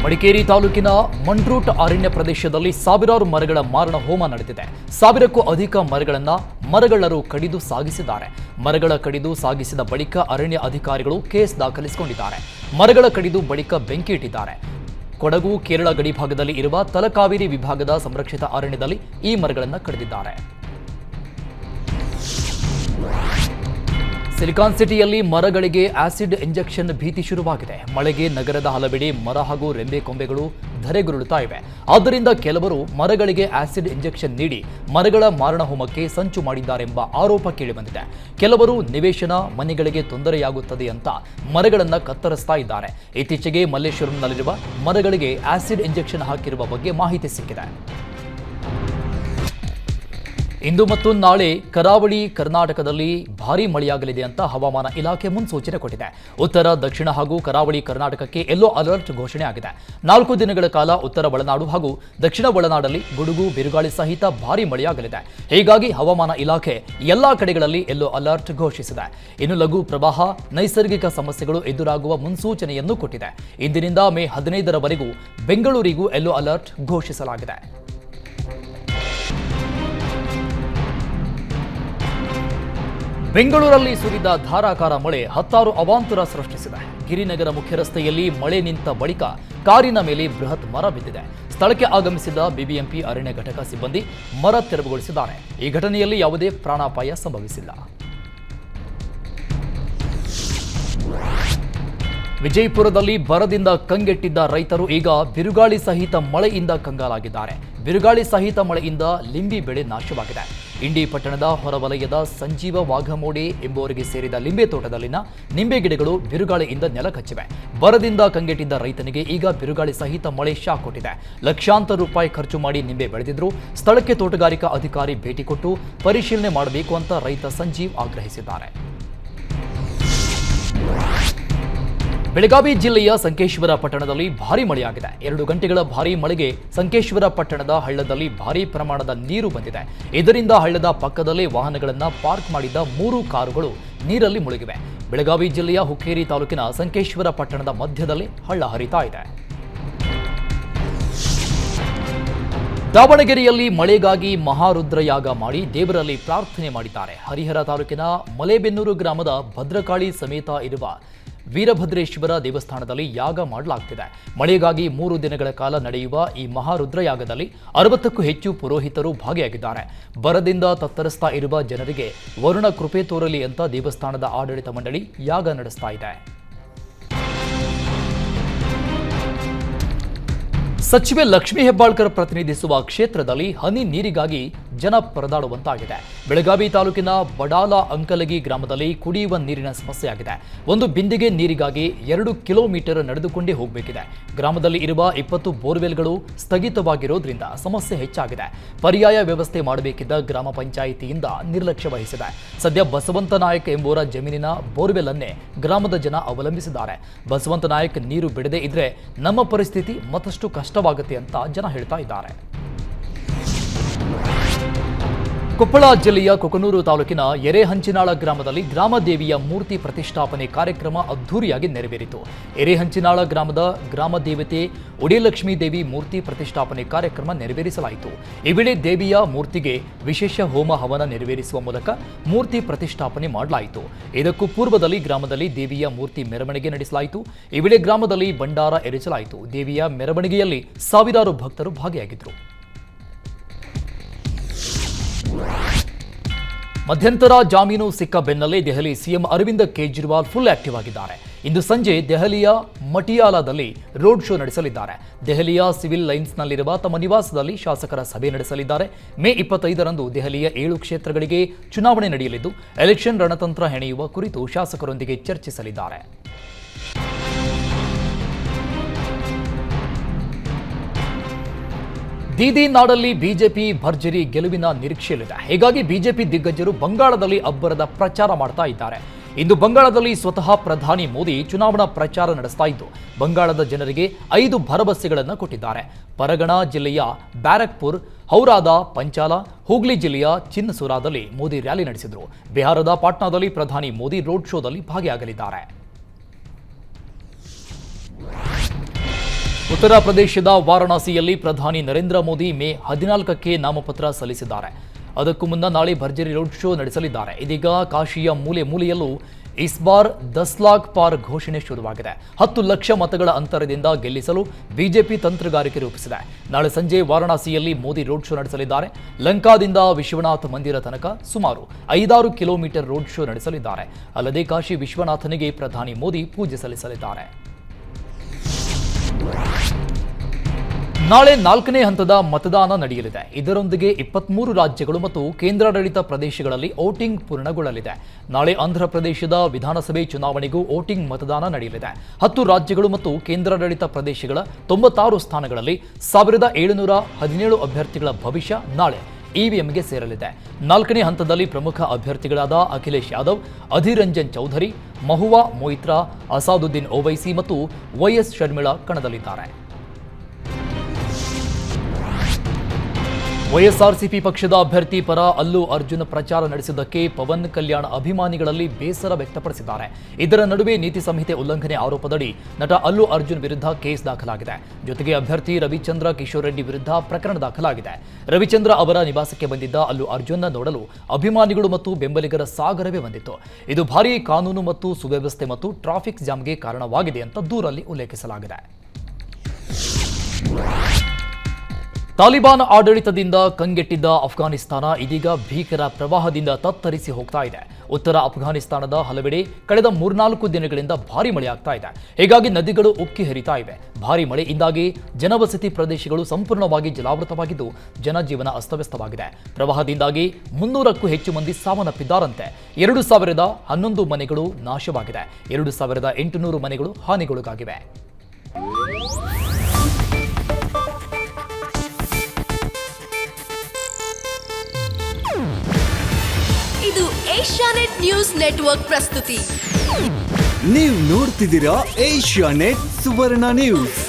ಮಡಿಕೇರಿ ತಾಲೂಕಿನ ಮಂಡ್ರೂಟ್ ಅರಣ್ಯ ಪ್ರದೇಶದಲ್ಲಿ ಸಾವಿರಾರು ಮರಗಳ ಮಾರಣ ಹೋಮ ನಡೆದಿದೆ. ಸಾವಿರಕ್ಕೂ ಅಧಿಕ ಮರಗಳ್ಳರು ಕಡಿದು ಸಾಗಿಸಿದ್ದಾರೆ. ಮರಗಳ ಕಡಿದು ಸಾಗಿಸಿದ ಬಳಿಕ ಅರಣ್ಯ ಅಧಿಕಾರಿಗಳು ಕೇಸ್ ದಾಖಲಿಸಿಕೊಂಡಿದ್ದಾರೆ. ಮರಗಳ ಕಡಿದು ಬಳಿಕ ಬೆಂಕಿ ಇಟ್ಟಿದ್ದಾರೆ. ಕೊಡಗು ಕೇರಳ ಗಡಿ ಭಾಗದಲ್ಲಿ ಇರುವ ತಲಕಾವೇರಿ ವಿಭಾಗದ ಸಂರಕ್ಷಿತ ಅರಣ್ಯದಲ್ಲಿ ಈ ಮರಗಳನ್ನು ಕಡಿದಿದ್ದಾರೆ. ಸಿಲಿಕಾನ್ ಸಿಟಿಯಲ್ಲಿ ಮರಗಳಿಗೆ ಆಸಿಡ್ ಇಂಜೆಕ್ಷನ್ ಭೀತಿ ಶುರುವಾಗಿದೆ. ಮಳೆಗೆ ನಗರದ ಹಲವೆಡೆ ಮರ ಹಾಗೂ ರೆಂಬೆ ಕೊಂಬೆಗಳು ಧರೆಗುರುಳುತ್ತಾ ಇವೆ. ಆದ್ದರಿಂದ ಕೆಲವರು ಮರಗಳಿಗೆ ಆಸಿಡ್ ಇಂಜೆಕ್ಷನ್ ನೀಡಿ ಮರಗಳ ಮಾರಣ ಹೋಮಕ್ಕೆ ಸಂಚು ಮಾಡಿದ್ದಾರೆಂಬ ಆರೋಪ ಕೇಳಿಬಂದಿದೆ. ಕೆಲವರು ನಿವೇಶನ ಮನೆಗಳಿಗೆ ತೊಂದರೆಯಾಗುತ್ತದೆ ಅಂತ ಮರಗಳನ್ನು ಕತ್ತರಿಸ್ತಾ ಇದ್ದಾರೆ. ಇತ್ತೀಚೆಗೆ ಮಲ್ಲೇಶ್ವರಂನಲ್ಲಿರುವ ಮರಗಳಿಗೆ ಆಸಿಡ್ ಇಂಜೆಕ್ಷನ್ ಹಾಕಿರುವ ಬಗ್ಗೆ ಮಾಹಿತಿ ಸಿಕ್ಕಿದೆ. ಇಂದು ಮತ್ತು ನಾಳೆ ಕರಾವಳಿ ಕರ್ನಾಟಕದಲ್ಲಿ ಭಾರೀ ಮಳೆಯಾಗಲಿದೆ ಅಂತ ಹವಾಮಾನ ಇಲಾಖೆ ಮುನ್ಸೂಚನೆ ಕೊಟ್ಟಿದೆ. ಉತ್ತರ, ದಕ್ಷಿಣ ಹಾಗೂ ಕರಾವಳಿ ಕರ್ನಾಟಕಕ್ಕೆ ಯೆಲ್ಲೋ ಅಲರ್ಟ್ ಘೋಷಣೆ ಆಗಿದೆ. 4 ದಿನಗಳ ಕಾಲ ಉತ್ತರ ಒಳನಾಡು ಹಾಗೂ ದಕ್ಷಿಣ ಒಳನಾಡಲ್ಲಿ ಗುಡುಗು, ಬಿರುಗಾಳಿ ಸಹಿತ ಭಾರೀ ಮಳೆಯಾಗಲಿದೆ. ಹೀಗಾಗಿ ಹವಾಮಾನ ಇಲಾಖೆ ಎಲ್ಲಾ ಕಡೆಗಳಲ್ಲಿ ಯೆಲ್ಲೋ ಅಲರ್ಟ್ ಘೋಷಿಸಿದೆ. ಇನ್ನು ಲಘು ಪ್ರವಾಹ, ನೈಸರ್ಗಿಕ ಸಮಸ್ಯೆಗಳು ಎದುರಾಗುವ ಮುನ್ಸೂಚನೆಯನ್ನು ಕೊಟ್ಟಿದೆ. ಇಂದಿನಿಂದ ಮೇ 15ರವರೆಗೂ ಬೆಂಗಳೂರಿಗೂ ಯೆಲ್ಲೋ ಅಲರ್ಟ್ ಘೋಷಿಸಲಾಗಿದೆ. ಬೆಂಗಳೂರಲ್ಲಿ ಸುರಿದ ಧಾರಾಕಾರ ಮಳೆ 10 ಅವಾಂತರ ಸೃಷ್ಟಿಸಿದೆ. ಗಿರಿನಗರ ಮುಖ್ಯ ರಸ್ತೆಯಲ್ಲಿ ಮಳೆ ನಿಂತ ಬಳಿಕ ಕಾರಿನ ಮೇಲೆ ಬೃಹತ್ ಮರ ಬಿದ್ದಿದೆ. ಸ್ಥಳಕ್ಕೆ ಆಗಮಿಸಿದ ಬಿಬಿಎಂಪಿ ಅರಣ್ಯ ಘಟಕ ಸಿಬ್ಬಂದಿ ಮರ ತೆರವುಗೊಳಿಸಿದ್ದಾರೆ. ಈ ಘಟನೆಯಲ್ಲಿ ಯಾವುದೇ ಪ್ರಾಣಾಪಾಯ ಸಂಭವಿಸಿಲ್ಲ. ವಿಜಯಪುರದಲ್ಲಿ ಬರದಿಂದ ಕಂಗೆಟ್ಟಿದ್ದ ರೈತರು ಈಗ ಬಿರುಗಾಳಿ ಸಹಿತ ಮಳೆಯಿಂದ ಕಂಗಾಲಾಗಿದ್ದಾರೆ. ಬಿರುಗಾಳಿ ಸಹಿತ ಮಳೆಯಿಂದ ಲಿಂಬಿ ಬೆಳೆ ನಾಶವಾಗಿದೆ. ಇಂಡಿ ಪಟ್ಟಣದ ಹೊರವಲಯದ ಸಂಜೀವ ವಾಘಮೋಡಿ ಎಂಬುವರಿಗೆ ಸೇರಿದ ಲಿಂಬೆ ತೋಟದಲ್ಲಿನ ನಿಂಬೆ ಗಿಡಗಳು ಬಿರುಗಾಳಿಯಿಂದ ನೆಲಕಚ್ಚಿವೆ. ಬರದಿಂದ ಕಂಗೆಟ್ಟಿದ್ದ ರೈತನಿಗೆ ಈಗ ಬಿರುಗಾಳಿ ಸಹಿತ ಮಳೆ ಶಾಕ್ ಕೊಟ್ಟಿದೆ. ಲಕ್ಷಾಂತರ ರೂಪಾಯಿ ಖರ್ಚು ಮಾಡಿ ನಿಂಬೆ ಬೆಳೆದಿದ್ರು. ಸ್ಥಳಕ್ಕೆ ತೋಟಗಾರಿಕಾ ಅಧಿಕಾರಿ ಭೇಟಿ ಕೊಟ್ಟು ಪರಿಶೀಲನೆ ಮಾಡಬೇಕು ಅಂತ ರೈತ ಸಂಜೀವ್ ಆಗ್ರಹಿಸಿದ್ದಾರೆ. ಬೆಳಗಾವಿ ಜಿಲ್ಲೆಯ ಸಂಕೇಶ್ವರ ಪಟ್ಟಣದಲ್ಲಿ ಭಾರೀ ಮಳೆಯಾಗಿದೆ. 2 ಗಂಟೆಗಳ ಭಾರೀ ಮಳೆಗೆ ಸಂಕೇಶ್ವರ ಪಟ್ಟಣದ ಹಳ್ಳದಲ್ಲಿ ಭಾರೀ ಪ್ರಮಾಣದ ನೀರು ಬಂದಿದೆ. ಇದರಿಂದ ಹಳ್ಳದ ಪಕ್ಕದಲ್ಲೇ ವಾಹನಗಳನ್ನು ಪಾರ್ಕ್ ಮಾಡಿದ್ದ 3 ಕಾರುಗಳು ನೀರಲ್ಲಿ ಮುಳುಗಿವೆ. ಬೆಳಗಾವಿ ಜಿಲ್ಲೆಯ ಹುಕ್ಕೇರಿ ತಾಲೂಕಿನ ಸಂಕೇಶ್ವರ ಪಟ್ಟಣದ ಮಧ್ಯದಲ್ಲಿ ಹಳ್ಳ ಹರಿತಾ ಇದೆ. ದಾವಣಗೆರೆಯಲ್ಲಿ ಮಳೆಗಾಗಿ ಮಹಾರುದ್ರಯಾಗ ಮಾಡಿ ದೇವರಲ್ಲಿ ಪ್ರಾರ್ಥನೆ ಮಾಡಿದ್ದಾರೆ. ಹರಿಹರ ತಾಲೂಕಿನ ಮಲೇಬೆನ್ನೂರು ಗ್ರಾಮದ ಭದ್ರಕಾಳಿ ಸಮೇತ ಇರುವ ವೀರಭದ್ರೇಶ್ವರ ದೇವಸ್ಥಾನದಲ್ಲಿ ಯಾಗ ಮಾಡಲಾಗ್ತಿದೆ. ಮಳೆಗಾಗಿ 3 ದಿನಗಳ ಕಾಲ ನಡೆಯುವ ಈ ಮಹಾರುದ್ರಯಾಗದಲ್ಲಿ 60ಕ್ಕೂ ಹೆಚ್ಚು ಪುರೋಹಿತರು ಭಾಗಿಯಾಗಿದ್ದಾರೆ. ಬರದಿಂದ ತತ್ತರಿಸ್ತಾ ಇರುವ ಜನರಿಗೆ ವರುಣ ಕೃಪೆ ತೋರಲಿ ಅಂತ ದೇವಸ್ಥಾನದ ಆಡಳಿತ ಮಂಡಳಿ ಯಾಗ ನಡೆಸ್ತಾ ಇದೆ. ಸಚಿವೆ ಲಕ್ಷ್ಮೀ ಹೆಬ್ಬಾಳ್ಕರ್ ಪ್ರತಿನಿಧಿಸುವ ಕ್ಷೇತ್ರದಲ್ಲಿ ಹನಿ ನೀರಿಗಾಗಿ ಜನ ಪರದಾಡುವಂತಾಗಿದೆ. ಬೆಳಗಾವಿ ತಾಲೂಕಿನ ಬಡಾಲ ಅಂಕಲಗಿ ಗ್ರಾಮದಲ್ಲಿ ಕುಡಿಯುವ ನೀರಿನ ಸಮಸ್ಯೆಯಾಗಿದೆ. ಒಂದು ಬಿಂದಿಗೆ ನೀರಿಗಾಗಿ 2 ಕಿಲೋಮೀಟರ್ ನಡೆದುಕೊಂಡೇ ಹೋಗಬೇಕಿದೆ. ಗ್ರಾಮದಲ್ಲಿ ಇರುವ 20 ಬೋರ್ವೆಲ್ಗಳು ಸ್ಥಗಿತವಾಗಿರೋದ್ರಿಂದ ಸಮಸ್ಯೆ ಹೆಚ್ಚಾಗಿದೆ. ಪರ್ಯಾಯ ವ್ಯವಸ್ಥೆ ಮಾಡಬೇಕಿದ್ದ ಗ್ರಾಮ ಪಂಚಾಯಿತಿಯಿಂದ ನಿರ್ಲಕ್ಷ್ಯ ವಹಿಸಿದೆ. ಸದ್ಯ ಬಸವಂತ ನಾಯಕ್ ಎಂಬುವರ ಜಮೀನಿನ ಬೋರ್ವೆಲ್ ಅನ್ನೇ ಗ್ರಾಮದ ಜನ ಅವಲಂಬಿಸಿದ್ದಾರೆ. ಬಸವಂತ ನಾಯಕ್ ನೀರು ಬಿಡದೇ ಇದ್ರೆ ನಮ್ಮ ಪರಿಸ್ಥಿತಿ ಮತ್ತಷ್ಟು ಕಷ್ಟವಾಗುತ್ತೆ ಅಂತ ಜನ ಹೇಳ್ತಾ ಇದ್ದಾರೆ. ಕೊಪ್ಪಳ ಜಿಲ್ಲೆಯ ಕೊಕನೂರು ತಾಲೂಕಿನ ಎರೆಹಂಚಿನಾಳ ಗ್ರಾಮದಲ್ಲಿ ಗ್ರಾಮದೇವಿಯ ಮೂರ್ತಿ ಪ್ರತಿಷ್ಠಾಪನೆ ಕಾರ್ಯಕ್ರಮ ಅದ್ಧೂರಿಯಾಗಿ ನೆರವೇರಿತು. ಎರೆಹಂಚಿನಾಳ ಗ್ರಾಮದ ಗ್ರಾಮದೇವತೆ ಒಡೆಲಕ್ಷ್ಮೀ ದೇವಿ ಮೂರ್ತಿ ಪ್ರತಿಷ್ಠಾಪನೆ ಕಾರ್ಯಕ್ರಮ ನೆರವೇರಿಸಲಾಯಿತು. ಈ ವೇಳೆ ದೇವಿಯ ಮೂರ್ತಿಗೆ ವಿಶೇಷ ಹೋಮ ಹವನ ನೆರವೇರಿಸುವ ಮೂಲಕ ಮೂರ್ತಿ ಪ್ರತಿಷ್ಠಾಪನೆ ಮಾಡಲಾಯಿತು. ಇದಕ್ಕೂ ಪೂರ್ವದಲ್ಲಿ ಗ್ರಾಮದಲ್ಲಿ ದೇವಿಯ ಮೂರ್ತಿ ಮೆರವಣಿಗೆ ನಡೆಸಲಾಯಿತು. ಈ ವೇಳೆ ಗ್ರಾಮದಲ್ಲಿ ಭಂಡಾರ ಎರಚಲಾಯಿತು. ದೇವಿಯ ಮೆರವಣಿಗೆಯಲ್ಲಿ ಸಾವಿರಾರು ಭಕ್ತರು ಭಾಗಿಯಾಗಿದ್ದರು. ಮಧ್ಯಂತರ ಜಾಮೀನು ಸಿಕ್ಕ ಬೆನ್ನಲ್ಲೇ Delhi CM Arvind Kejriwal full active ಆಗಿದ್ದಾರೆ. ಇಂದು ಸಂಜೆ ದೆಹಲಿಯ ಮಟಿಯಾಲಾದಲ್ಲಿ ರೋಡ್ ಶೋ ನಡೆಸಲಿದ್ದಾರೆ. ದೆಹಲಿಯ ಸಿವಿಲ್ ಲೈನ್ಸ್ನಲ್ಲಿರುವ ತಮ್ಮ ನಿವಾಸದಲ್ಲಿ ಶಾಸಕರ ಸಭೆ ನಡೆಸಲಿದ್ದಾರೆ. ಮೇ 25ರಂದು ದೆಹಲಿಯ 7 ಕ್ಷೇತ್ರಗಳಿಗೆ ಚುನಾವಣೆ ನಡೆಯಲಿದ್ದು ಎಲೆಕ್ಷನ್ ರಣತಂತ್ರ ಹೆಣೆಯುವ ಕುರಿತು ಶಾಸಕರೊಂದಿಗೆ ಚರ್ಚಿಸಲಿದ್ದಾರೆ. ದೀದಿ ನಾಡಲ್ಲಿ ಬಿಜೆಪಿ ಭರ್ಜರಿ ಗೆಲುವಿನ ನಿರೀಕ್ಷೆಯಲ್ಲಿದೆ. ಹೀಗಾಗಿ ಬಿಜೆಪಿ ದಿಗ್ಗಜರು ಬಂಗಾಳದಲ್ಲಿ ಅಬ್ಬರದ ಪ್ರಚಾರ ಮಾಡ್ತಾ ಇದ್ದಾರೆ. ಇಂದು ಬಂಗಾಳದಲ್ಲಿ ಸ್ವತಃ ಪ್ರಧಾನಿ ಮೋದಿ ಚುನಾವಣಾ ಪ್ರಚಾರ ನಡೆಸ್ತಾ ಇದ್ದು ಬಂಗಾಳದ ಜನರಿಗೆ 5 ಭರವಸೆಗಳನ್ನು ಕೊಟ್ಟಿದ್ದಾರೆ. ಪರಗಣ ಜಿಲ್ಲೆಯ ಬ್ಯಾರಕ್ಪುರ್, ಹೌರಾದ ಪಂಚಾಲ, ಹೂಗ್ಲಿ ಜಿಲ್ಲೆಯ ಚಿನ್ನಸುರಾದಲ್ಲಿ ಮೋದಿ ರ್ಯಾಲಿ ನಡೆಸಿದರು. ಬಿಹಾರದ ಪಾಟ್ನಾದಲ್ಲಿ ಪ್ರಧಾನಿ ಮೋದಿ ರೋಡ್ ಶೋದಲ್ಲಿ ಭಾಗಿಯಾಗಲಿದ್ದಾರೆ. ಉತ್ತರ ಪ್ರದೇಶದ ವಾರಣಾಸಿಯಲ್ಲಿ ಪ್ರಧಾನಿ ನರೇಂದ್ರ ಮೋದಿ ಮೇ 14ಕ್ಕೆ ನಾಮಪತ್ರ ಸಲ್ಲಿಸಿದ್ದಾರೆ. ಅದಕ್ಕೂ ಮುನ್ನ ನಾಳೆ ಭರ್ಜರಿ ರೋಡ್ ಶೋ ನಡೆಸಲಿದ್ದಾರೆ. ಇದೀಗ ಕಾಶಿಯ ಮೂಲೆ ಮೂಲೆಯಲ್ಲೂ ಇಸ್ ಬಾರ್ 10 ಲಾಖ್ ಪಾರ್ ಘೋಷಣೆ ಶುರುವಾಗಿದೆ. 10 ಲಕ್ಷ ಮತಗಳ ಅಂತರದಿಂದ ಗೆಲ್ಲಿಸಲು ಬಿಜೆಪಿ ತಂತ್ರಗಾರಿಕೆ ರೂಪಿಸಿದೆ. ನಾಳೆ ಸಂಜೆ ವಾರಣಾಸಿಯಲ್ಲಿ ಮೋದಿ ರೋಡ್ ಶೋ ನಡೆಸಲಿದ್ದಾರೆ. ಲಂಕಾದಿಂದ ವಿಶ್ವನಾಥ ಮಂದಿರ ತನಕ ಸುಮಾರು 5-6 ಕಿಲೋಮೀಟರ್ ರೋಡ್ ಶೋ ನಡೆಸಲಿದ್ದಾರೆ. ಅಲ್ಲದೆ ಕಾಶಿ ವಿಶ್ವನಾಥನಿಗೆ ಪ್ರಧಾನಿ ಮೋದಿ ಪೂಜೆ ಸಲ್ಲಿಸಲಿದ್ದಾರೆ. ನಾಳೆ 4ನೇ ಹಂತದ ಮತದಾನ ನಡೆಯಲಿದೆ. ಇದರೊಂದಿಗೆ 23 ರಾಜ್ಯಗಳು ಮತ್ತು ಕೇಂದ್ರಾಡಳಿತ ಪ್ರದೇಶಗಳಲ್ಲಿ ವೋಟಿಂಗ್ ಪೂರ್ಣಗೊಳ್ಳಲಿದೆ. ನಾಳೆ ಆಂಧ್ರ ಪ್ರದೇಶದ ವಿಧಾನಸಭೆ ಚುನಾವಣೆಗೂ ವೋಟಿಂಗ್ ಮತದಾನ ನಡೆಯಲಿದೆ. 10 ರಾಜ್ಯಗಳು ಮತ್ತು ಕೇಂದ್ರಾಡಳಿತ ಪ್ರದೇಶಗಳ 96 ಸ್ಥಾನಗಳಲ್ಲಿ 1717 ಅಭ್ಯರ್ಥಿಗಳ ಭವಿಷ್ಯ ನಾಳೆ ಇವಿಎಂಗೆ ಸೇರಲಿದೆ. 4ನೇ ಹಂತದಲ್ಲಿ ಪ್ರಮುಖ ಅಭ್ಯರ್ಥಿಗಳಾದ ಅಖಿಲೇಶ್ ಯಾದವ್, ಅಧೀರ್ ರಂಜನ್ ಚೌಧರಿ, ಮಹುವಾ ಮೊಯಿತ್ರಾ, ಅಸಾದುದ್ದೀನ್ ಓವೈಸಿ ಮತ್ತು ವೈಎಸ್ ಶರ್ಮಿಳಾ ಕಣದಲ್ಲಿದ್ದಾರೆ. ವೈಎಸ್ಆರ್ಸಿಪಿ ಪಕ್ಷದ ಅಭ್ಯರ್ಥಿ ಪರ ಅಲ್ಲು ಅರ್ಜುನ್ ಪ್ರಚಾರ ನಡೆಸಿದ್ದಕ್ಕೆ ಪವನ್ ಕಲ್ಯಾಣ್ ಅಭಿಮಾನಿಗಳಲ್ಲಿ ಬೇಸರ ವ್ಯಕ್ತಪಡಿಸಿದ್ದಾರೆ. ಇದರ ನಡುವೆ ನೀತಿ ಸಂಹಿತೆ ಉಲ್ಲಂಘನೆ ಆರೋಪದಡಿ ನಟ ಅಲ್ಲು ಅರ್ಜುನ್ ವಿರುದ್ಧ ಕೇಸ್ ದಾಖಲಾಗಿದೆ. ಜೊತೆಗೆ ಅಭ್ಯರ್ಥಿ ರವಿಚಂದ್ರ ಕಿಶೋರ್ ರೆಡ್ಡಿ ವಿರುದ್ಧ ಪ್ರಕರಣ ದಾಖಲಾಗಿದೆ. ರವಿಚಂದ್ರ ಅವರ ನಿವಾಸಕ್ಕೆ ಬಂದಿದ್ದ ಅಲ್ಲು ಅರ್ಜುನ್ ನೋಡಲು ಅಭಿಮಾನಿಗಳು ಮತ್ತು ಬೆಂಬಲಿಗರ ಸಾಗರವೇ ಬಂದಿತ್ತು. ಇದು ಭಾರೀ ಕಾನೂನು ಮತ್ತು ಸುವ್ಯವಸ್ಥೆ ಮತ್ತು ಟ್ರಾಫಿಕ್ ಜಾಮ್ಗೆ ಕಾರಣವಾಗಿದೆ ಅಂತ ದೂರಲ್ಲಿ ಉಲ್ಲೇಖಿಸಲಾಗಿದೆ. ತಾಲಿಬಾನ್ ಆಡಳಿತದಿಂದ ಕಂಗೆಟ್ಟಿದ್ದ ಅಫ್ಘಾನಿಸ್ತಾನ ಇದೀಗ ಭೀಕರ ಪ್ರವಾಹದಿಂದ ತತ್ತರಿಸಿ ಹೋಗ್ತಾ ಇದೆ. ಉತ್ತರ ಅಫ್ಘಾನಿಸ್ತಾನದ ಹಲವೆಡೆ ಕಳೆದ 3-4 ದಿನಗಳಿಂದ ಭಾರಿ ಮಳೆಯಾಗ್ತಾ ಇದೆ. ಹೀಗಾಗಿ ನದಿಗಳು ಉಕ್ಕಿ ಹರಿತಾ ಇವೆ. ಭಾರಿ ಮಳೆಯಿಂದಾಗಿ ಜನವಸತಿ ಪ್ರದೇಶಗಳು ಸಂಪೂರ್ಣವಾಗಿ ಜಲಾವೃತವಾಗಿದ್ದು ಜನಜೀವನ ಅಸ್ತವ್ಯಸ್ತವಾಗಿದೆ. ಪ್ರವಾಹದಿಂದಾಗಿ 300ಕ್ಕೂ ಹೆಚ್ಚು ಮಂದಿ ಸಾವನ್ನಪ್ಪಿದ್ದಾರಂತೆ. 2011 ಮನೆಗಳು ನಾಶವಾಗಿದೆ. 2800 ಮನೆಗಳು ಹಾನಿಗೊಳಗಾಗಿವೆ. ಇದು ಏಷ್ಯಾನೆಟ್ ನ್ಯೂಸ್ ನೆಟ್ವರ್ಕ್ ಪ್ರಸ್ತುತಿ. ನೀವು ನೋಡ್ತಿದ್ದೀರಾ ಏಷ್ಯಾನೆಟ್ ಸುವರ್ಣ ನ್ಯೂಸ್.